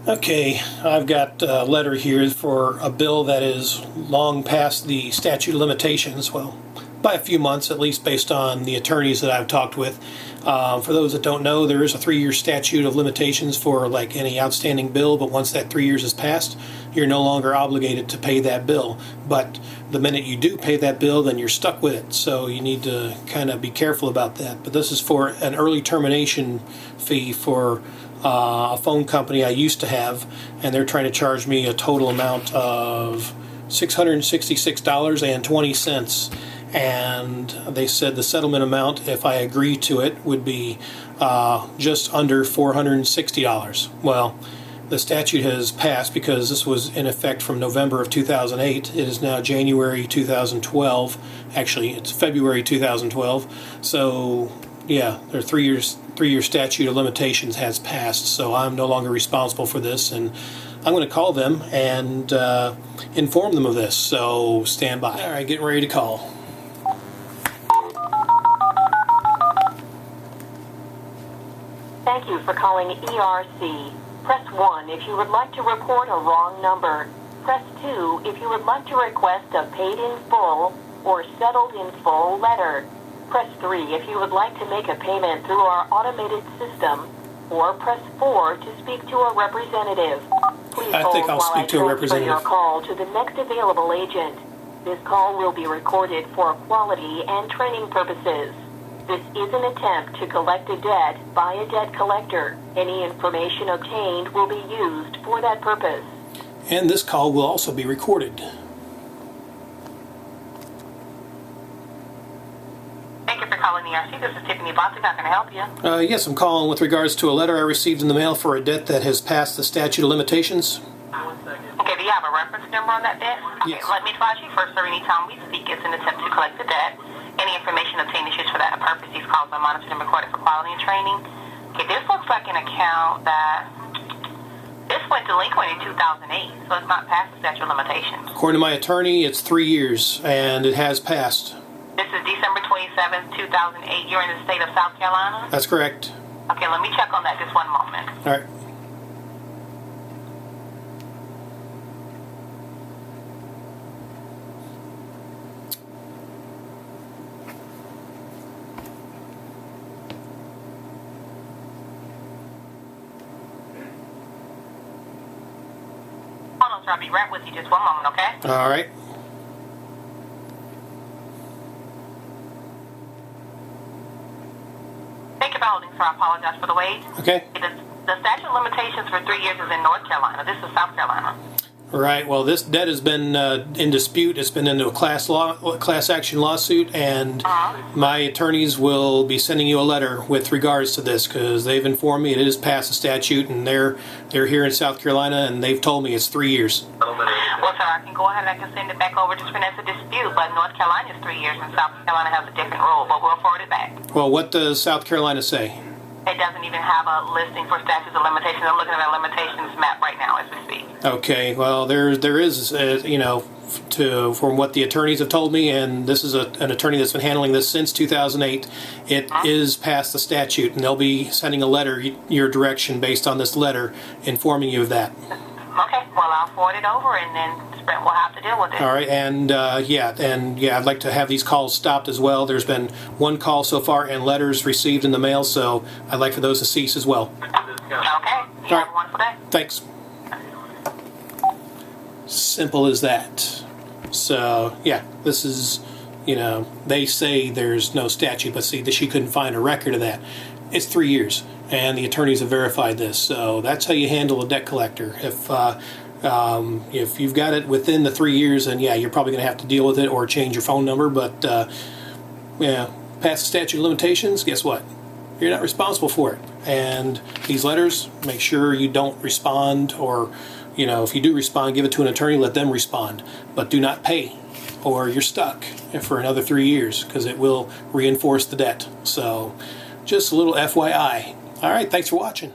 Okay, I've got a letter here for a bill that is long past the statute of limitations, well, by a few months at least, based on the attorneys that I've talked with. For those that don't know, there is a 3-year statute of limitations for like any outstanding bill, but once that 3 years has passed, you're no longer obligated to pay that bill. But the minute you do pay that bill, then you're stuck with it, so you need to kind of be careful about that. But this is for an early termination fee for a phone company I used to have, and they're trying to charge me a total amount of $666.20. And they said the settlement amount, if I agree to it, would be just under $460. Well, the statute has passed because this was in effect from November of 2008. It is now January 2012. Actually, it's February 2012. So, yeah, their 3-year statute of limitations has passed. So I'm no longer responsible for this, and I'm going to call them and inform them of this. So stand by. All right, getting ready to call. Thank you for calling ERC. Press 1 if you would like to report a wrong number. Press 2 if you would like to request a paid in full or settled in full letter. Press 3 if you would like to make a payment through our automated system. Or press 4 to speak to a representative. Please hold while I transfer your call to the next available agent. This call will be recorded for quality and training purposes. This is an attempt to collect a debt by a debt collector. Any information obtained will be used for that purpose. And this call will also be recorded. Thank you for calling ERC. This is Tiffany Bonsick. How can I help you? Yes, I'm calling with regards to a letter I received in the mail for a debt that has passed the statute of limitations. Okay, do you have a reference number on that debt? Okay, yes. Let me advise you first, sir, anytime we speak, it's an attempt to collect the debt. Any information obtained is used for that purpose. These calls are monitored and recorded for quality and training. Okay, this looks like an account that this went delinquent in 2008, so it's not past the statute of limitations. According to my attorney, it's 3 years, and it has passed. This is December 27th, 2008. You're in the state of South Carolina? That's correct. Okay, let me check on that just one moment. All right. Hold on, sir. I'll be right with you just one moment, okay? All right. Thank you for holding, sir. I apologize for the wait. Okay. The statute of limitations for 3 years is in North Carolina. This is South Carolina. Right. Well, this debt has been in dispute. It's been into a class action lawsuit, and my attorneys will be sending you a letter with regards to this because they've informed me it is past the statute, and they're here in South Carolina, and they've told me it's 3 years. Well, sir, I can go ahead and I can send it back over to Vanessa dispute, but North Carolina is 3 years, and South Carolina has a different rule, but we'll forward it back. Well, what does South Carolina say? It doesn't even have a listing for statutes of limitations. I'm looking at a limitations map right now as we speak. Okay, well, there is, from what the attorneys have told me, and this is an attorney that's been handling this since 2008, it is past the statute, and they'll be sending a letter your direction based on this letter informing you of that. Okay, well, I'll forward it over, and then Sprint will have to deal with it. All right, and I'd like to have these calls stopped as well. There's been one call so far and letters received in the mail, so I'd like for those to cease as well. Okay, you have a wonderful day. Thanks. Simple as that. So, yeah, this is, they say there's no statute, but see, she couldn't find a record of that. It's 3 years, and the attorneys have verified this. So that's how you handle a debt collector. If you've got it within the 3 years, then yeah, you're probably going to have to deal with it or change your phone number. But past the statute of limitations, guess what? You're not responsible for it. And these letters, make sure you don't respond, or if you do respond, give it to an attorney, let them respond. But do not pay, or you're stuck for another 3 years because it will reinforce the debt. So just a little FYI. All right, thanks for watching.